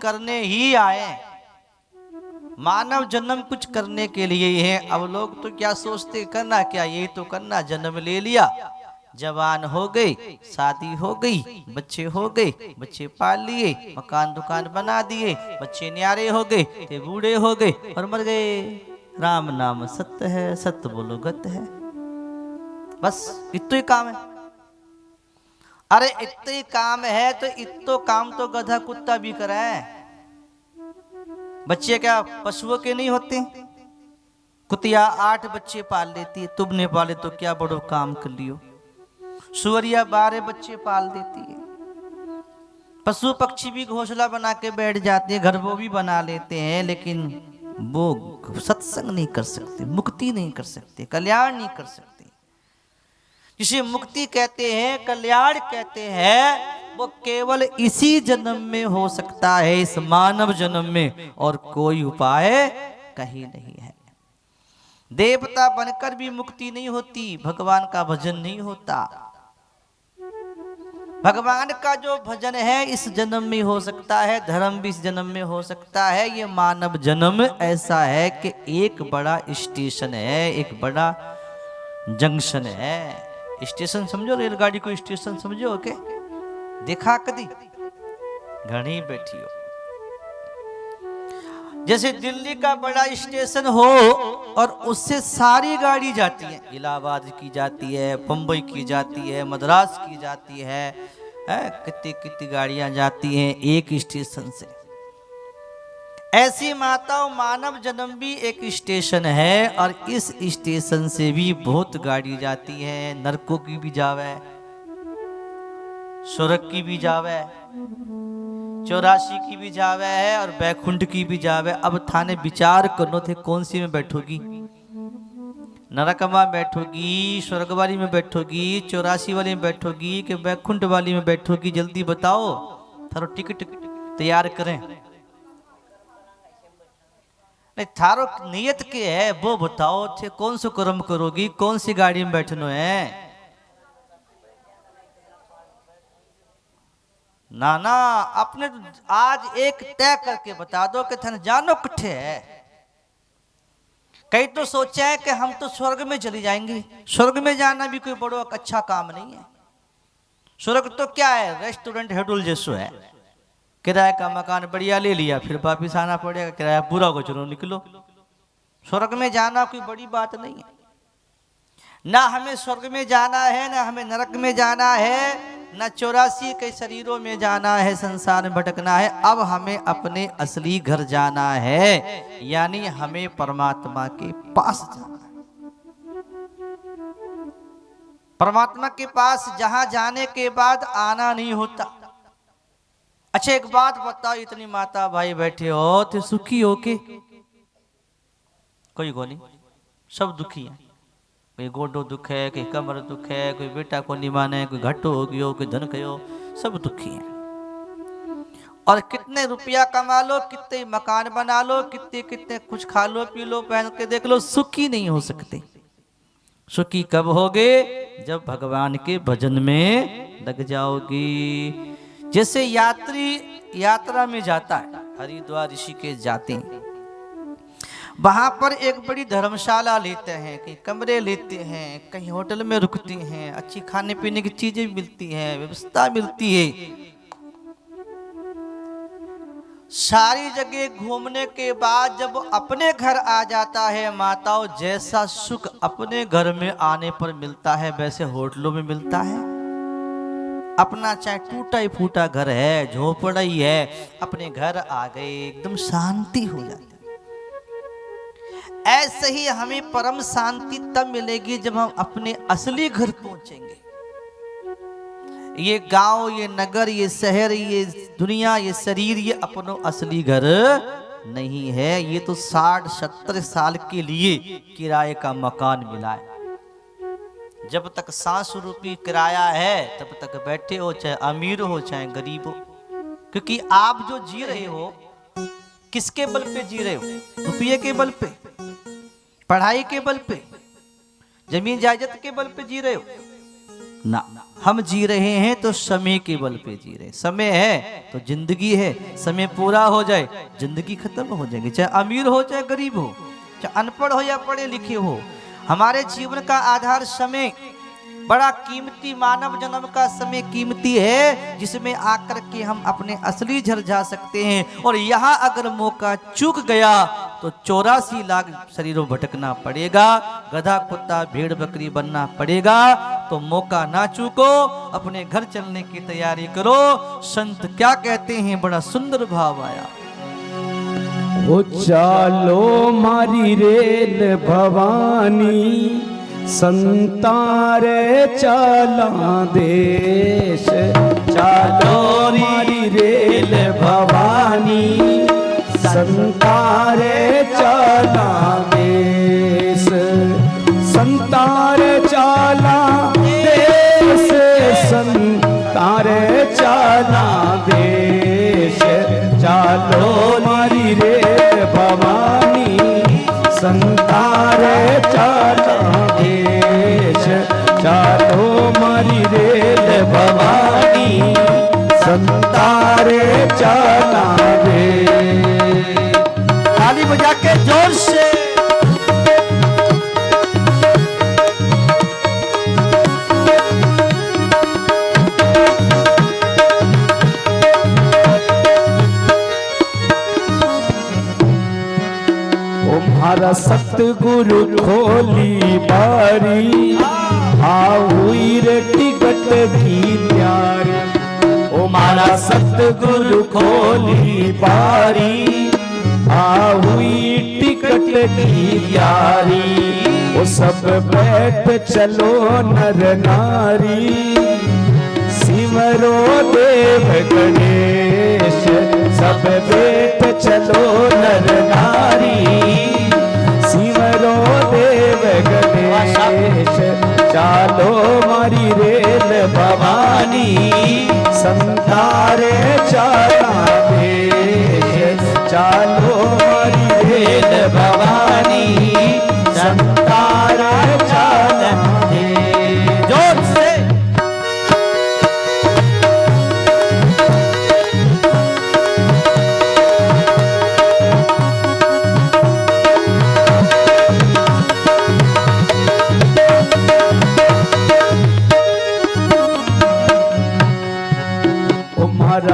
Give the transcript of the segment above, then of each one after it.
करने ही आए। मानव जन्म कुछ करने के लिए ही है। अब लोग तो क्या सोचते, करना क्या, यही तो करना, जन्म ले लिया, जवान हो गई, शादी हो गई, बच्चे हो गए, बच्चे पाल लिए, मकान दुकान बना दिए, बच्चे न्यारे हो गए, ते बूढ़े हो गए और मर गए। राम नाम सत्य है, सत्य बोलो गत है। बस इतना ही काम है। अरे इतना ही काम है तो इतो काम तो गधा कुत्ता भी कराए। बच्चे क्या पशुओं के नहीं होते? कुतिया 8 बच्चे पाल लेती है, तुमने पाले तो क्या बड़ो काम कर लियो। सुअरिया 12 बच्चे पाल देती है। पशु पक्षी भी घोंसला बना के बैठ जाते हैं, घर वो भी बना लेते हैं, लेकिन वो सत्संग नहीं कर सकते, मुक्ति नहीं कर सकते, कल्याण नहीं कर सकते। जिसे मुक्ति कहते हैं, कल्याण कहते हैं, वो केवल इसी जन्म में हो सकता है, इस मानव जन्म में, और कोई उपाय कहीं नहीं है। देवता बनकर भी मुक्ति नहीं होती, भगवान का भजन नहीं होता। भगवान का जो भजन है इस जन्म में हो सकता है, धर्म भी इस जन्म में हो सकता है। ये मानव जन्म ऐसा है कि एक बड़ा स्टेशन है, एक बड़ा जंक्शन है। स्टेशन समझो, रेलगाड़ी को स्टेशन समझो के? देखा कदी? घनी बैठी हो। जैसे दिल्ली का बड़ा स्टेशन हो और उससे सारी गाड़ी जाती है, इलाहाबाद की जाती है, बंबई की जाती है, मद्रास की जाती है, कितनी कितनी गाड़ियां जाती हैं एक स्टेशन से। ऐसी माताओं मानव जन्म भी एक स्टेशन है, और इस स्टेशन से भी बहुत गाड़ी जाती है। नरकों की भी जावे, स्वर्ग की भी जावे, 84 की भी जावे है, और बैकुंठ की भी जावे। अब थाने विचार करनो थे कौन सी में बैठोगी? नरक में बैठोगी, स्वर्ग वाली में बैठोगी, 84 वाली में बैठोगी, कि बैकुंठ वाली में बैठोगी? जल्दी बताओ, थारो टिकट तैयार करें। नहीं, थारो नियत के है वो बताओ थे, कौन सा कर्म करोगी, कौन सी गाड़ी में बैठनो है? ना ना, अपने आज एक तय करके बता दो कि थन जानो किथे है। कई तो सोचा है कि हम तो स्वर्ग में चली जाएंगे। स्वर्ग में जाना भी कोई बड़ा अच्छा काम नहीं है। स्वर्ग तो क्या है, रेस्टोरेंट हेडुल जैसो है। किराए का मकान बढ़िया ले लिया, फिर वापिस आना पड़ेगा, किराया पूरा को चलो निकलो। स्वर्ग में जाना कोई बड़ी बात नहीं है। ना हमें स्वर्ग में जाना है, ना हमें नरक में जाना है, ना 84 के शरीरों में जाना है, संसार में भटकना है। अब हमें अपने असली घर जाना है, यानी हमें परमात्मा के पास जाना है। परमात्मा के पास जहां जाने के बाद आना नहीं होता। अच्छा एक बात बताओ, इतनी माता भाई बैठे हो तो सुखी हो के? कोई नहीं, सब दुखी है। कोई गोडो दुख है, कोई कमर दुख है, कोई बेटा को नहीं माने, कोई घटो हो गयो, कोई धन गयो, सब दुखी है। और कितने रुपया कमा लो, कितने मकान बना लो, कितने कितने कुछ खा लो, पी लो, पहन के देख लो, सुखी नहीं हो सकते। सुखी कब होगे? जब भगवान के भजन में लग जाओगी। जैसे यात्री यात्रा में जाता है, हरिद्वार ऋषिकेश जाते हैं, वहां पर एक बड़ी धर्मशाला लेते हैं, कहीं कमरे लेते हैं, कहीं होटल में रुकते हैं, अच्छी खाने पीने की चीजें मिलती हैं, व्यवस्था मिलती है। सारी जगह घूमने के बाद जब अपने घर आ जाता है, माताओं जैसा सुख अपने घर में आने पर मिलता है वैसे होटलों में मिलता है? अपना चाहे टूटा ही फूटा घर है, झोपड़ा ही है, अपने घर आ गए एकदम शांति हो जाती। ऐसे ही हमें परम शांति तब मिलेगी जब हम अपने असली घर पहुंचेंगे। ये गांव, ये नगर, ये शहर, ये दुनिया, ये शरीर, ये अपनो असली घर नहीं है। ये तो 60-70 साल के लिए किराए का मकान मिला है। जब तक सांस रूपी किराया है तब तक बैठे हो, चाहे अमीर हो चाहे गरीब हो। क्योंकि आप जो जी रहे हो किसके बल पे जी रहे हो? रुपये के बल पे, पढ़ाई के बल पे, जमीन जायदाद के बल पे जी रहे हो? ना, हम जी रहे हैं तो समय के बल पे जी रहे हैं। समय है तो जिंदगी है, समय पूरा हो जाए जिंदगी खत्म हो जाएगी, चाहे अमीर हो चाहे गरीब हो, चाहे अनपढ़ हो या पढ़े लिखे हो। हमारे जीवन का आधार समय बड़ा कीमती, मानव जन्म का समय कीमती है, जिसमें आकर के हम अपने असली झर जा सकते हैं। और यहाँ अगर मौका चूक गया तो 84 लाख शरीरों भटकना पड़ेगा, गधा कुत्ता भेड़ बकरी बनना पड़ेगा। तो मौका ना चूको, अपने घर चलने की तैयारी करो। संत क्या कहते हैं, बड़ा सुंदर भाव आया। ओ चालो मारी रेल भवानी, संतारे चला देश। चालो मारी रेल भवानी, संतारे चला देश। संतारे चला देश, संतारे चला देश। चालो मारी रेल भवानी, संतारे चला देश। चालो मारी रेल भवानी, संतारे चला देश। ताली बजा के जोर से। हमारा सतगुरु खोली बारी, हुई रे टिकट की प्यारी। ओ मारा सतगुरु खोली बारी, हुई टिकट की प्यारी। ओ सब बैठ चलो नर नारी, सिमरो देव गणेश। सब बैठ चलो नर नारी, सिमरो देव गणेश। चालो मारी रेल भवानी, संतारे चला देश। चालो मारी रेल भवानी, संतारे चला देश। जोर से।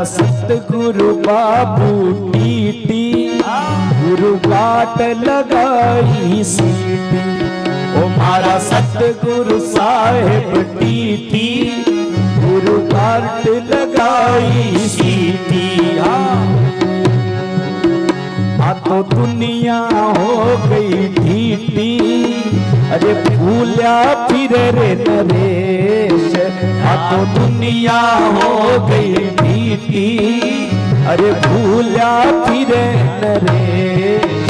सतगुरु बाबू टीटी, गुरु बाट लगाई सीटी। ओ मारा सतगुरु साहेब टीटी, गुरु बाट लगाई सीटी। आ तो दुनिया हो गई ढीटी, अरे भूल्या फिर रे नरेश। आ तो दुनिया हो गई ढीटी, अरे भूल्या फिर नरेश।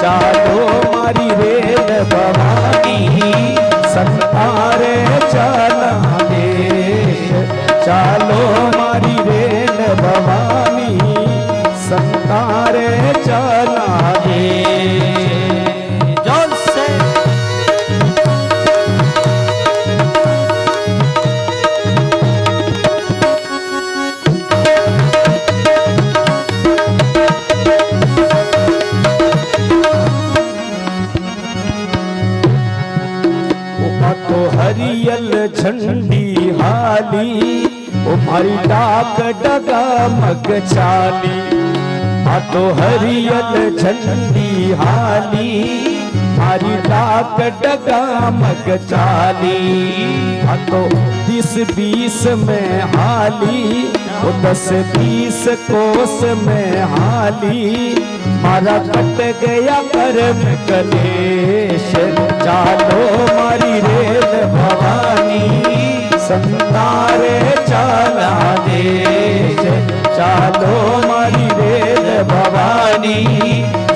चालो मारी रेल भवानी, संतारे चला देश। चालो मारी रेल भवानी, संतारे चला देश। जोर से। तो हरियल झंडी हाली, ओ मारी डाक डगा मग चाली। तो हरियल झंडी हाली, मारी डाक डगा मग चाली। तो 10-20 में हाली, वो 10-20 कोस में हाली। मारा कट गया कर्म कलेश। चालो मारी रेल भवानी, संतारे चला देश। चालो मारी रेल भवानी,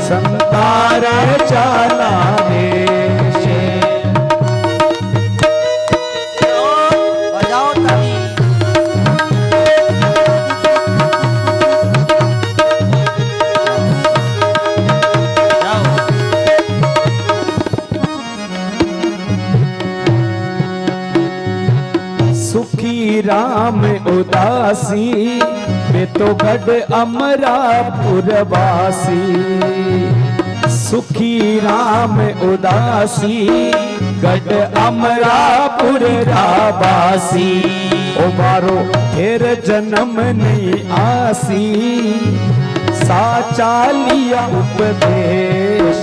संतारे चला देश। बजाओ ताली। उदासी, वे तो गढ़ अमरापुर वासी। सुखी राम उदासी, गढ़ अमरापुर रावासी। ओ बारो फिर जन्म नहीं आसी, साचा लिया उपदेश,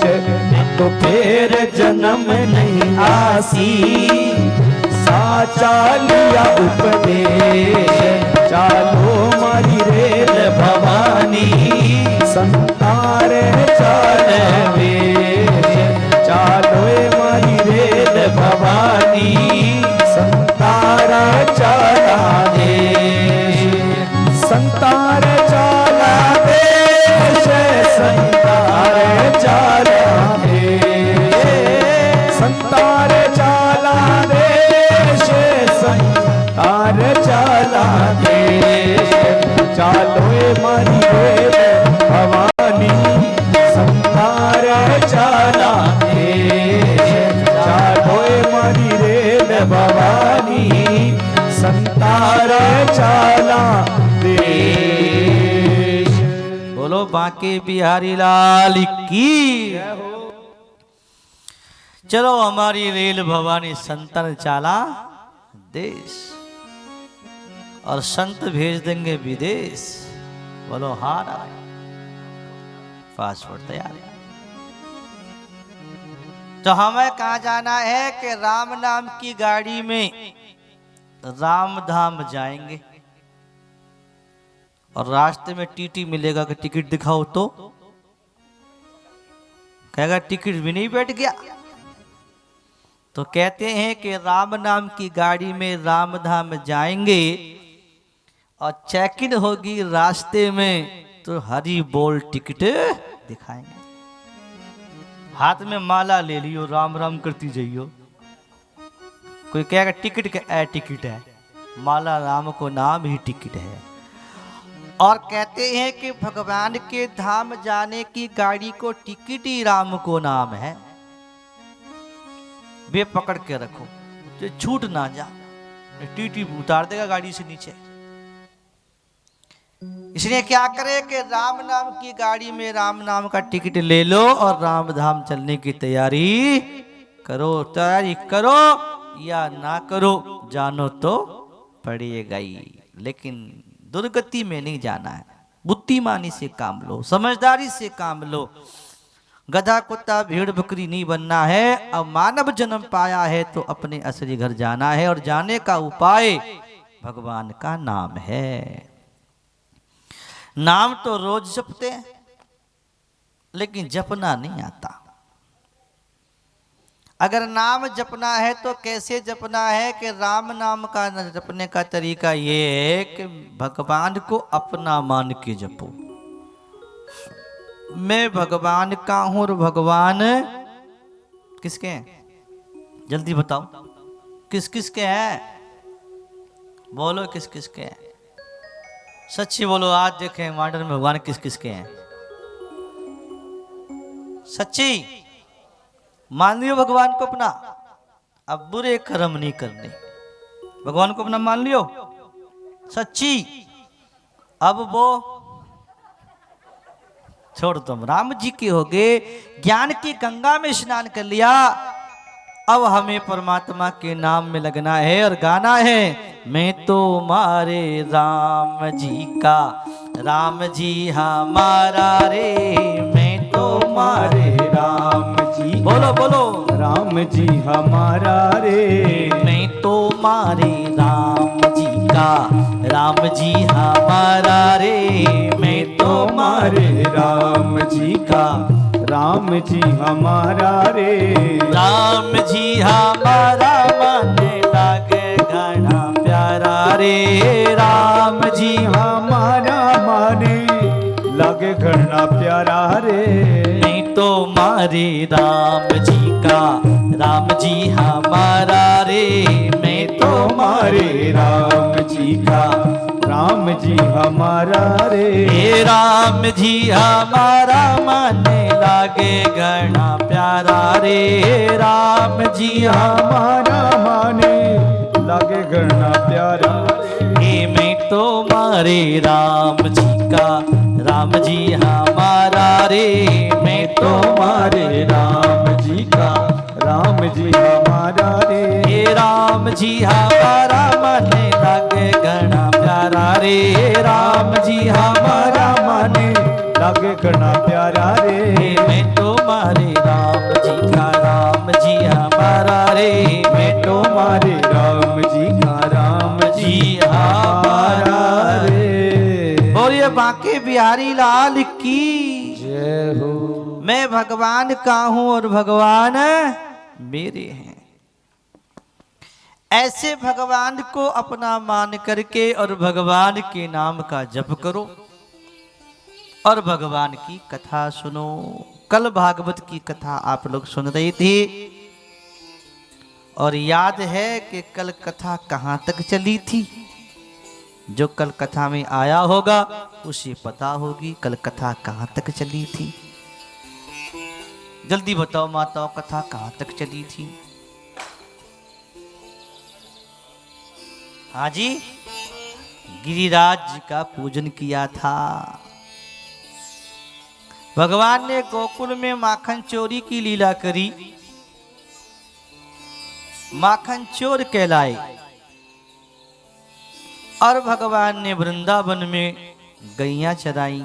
तो फिर जन्म नहीं आसी, साचा लिया उपदेश। चालो मारी रेल भवानी, संतारे चाल वेश। चालो मारी रेल भवानी, संतारा चाला देश। संतारे चाला देश, संतारे चाला देश। संतारे चाला देश, संतारे चाला देश। चालो मारी रेल भवानी, संतारे चाला देश। चालो मारी रेल भवानी, संतारे चाला देश। बोलो बांके बिहारी लाल की। चलो हमारी रेल भवानी संतन चाला देश, और संत भेज देंगे विदेश। बोलो हाँ नारायण। पासपोर्ट तैयार है। तो हमें कहाँ जाना है कि राम नाम की गाड़ी में राम धाम जाएंगे, और रास्ते में टीटी मिलेगा कि टिकट दिखाओ, तो कहेगा टिकट भी नहीं बैठ गया। तो कहते हैं कि राम नाम की गाड़ी में राम धाम जाएंगे, और चेक इन होगी रास्ते में, तो हरी बोल टिकट दिखाएंगे। हाथ में माला ले लियो, राम राम करती जाइयो। कोई कहेगा टिकट का टिकट है, माला राम को नाम ही टिकट है। और कहते हैं कि भगवान के धाम जाने की गाड़ी को टिकट ही राम को नाम है। वे पकड़ के रखो, जो छूट ना जा, टीटी उतार देगा गाड़ी से नीचे। इसलिए क्या करे कि राम नाम की गाड़ी में राम नाम का टिकट ले लो, और राम धाम चलने की तैयारी करो। तैयारी करो या ना करो, जानो तो पड़ेगा ही, लेकिन दुर्गति में नहीं जाना है। बुद्धिमानी से काम लो, समझदारी से काम लो। गधा कुत्ता भेड़ बकरी नहीं बनना है। अब मानव जन्म पाया है तो अपने असली घर जाना है, और जाने का उपाय भगवान का नाम है। नाम तो रोज जपते हैं, लेकिन जपना नहीं आता। अगर नाम जपना है तो कैसे जपना है कि राम नाम का जपने का तरीका ये है कि भगवान को अपना मान के जपो। मैं भगवान का हूं और भगवान किसके हैं? जल्दी बताओ, किस किस के हैं? बोलो किस किस के हैं? सच्ची बोलो, आज देखें मॉडर्न में भगवान किस किस के हैं? सच्ची मान लियो भगवान को अपना। अब बुरे कर्म नहीं करने, भगवान को अपना मान लियो सच्ची। अब वो छोड़, तुम राम जी के हो गए, ज्ञान की गंगा में स्नान कर लिया। अब हमें परमात्मा के नाम में लगना है और गाना है, मैं तो मारे राम जी का, राम जी हमारा रे, मैं तो मारे राम जी। बोलो बोलो, राम जी हमारा रे, मैं तो मारे राम जी का, राम जी हमारा रे, मैं तो मारे राम जी का, राम जी हमारा रे, राम जी हमारा मन लागे घना प्यारा रे, राम जी हमारा माने लगे घना प्यारा रे, मैं तो मारे राम जी का, राम जी हमारा रे, मैं तो मारे राम जी का, राम जी हमारा रे, राम जी हमारा मन लागे घना प्यारा रे, राम जी हमारा माने लगे घना प्यारा रे, मैं तो मारे राम जी का, राम जी हमारा रे, मैं तो मारे राम जी का, राम जी हमारा रे। हे राम जी हमारा मन लगे घना प्यारा रे, राम जी हमारा माने लगे घना प्यारा रे। मैं तो मारे राम जी का, राम जी हमारा रे, मैं तो मारे राम जी का, राम जी हमारा रे। और ये बांके बिहारी लाल की जय हो। मैं भगवान का हूं और भगवान मेरे हैं। ऐसे भगवान को अपना मान करके और भगवान के नाम का जप करो और भगवान की कथा सुनो। कल भागवत की कथा आप लोग सुन रहे थे और याद है कि कल कथा कहां तक चली थी? जो कल कथा में आया होगा उसे पता होगी कल कथा कहां तक चली थी। जल्दी बताओ माताओं, कथा कहां तक चली थी? हाँ जी, गिरिराज जी का पूजन किया था। भगवान ने गोकुल में माखन चोरी की लीला करी, माखन चोर कहलाए। और भगवान ने वृंदावन में गैया चराई।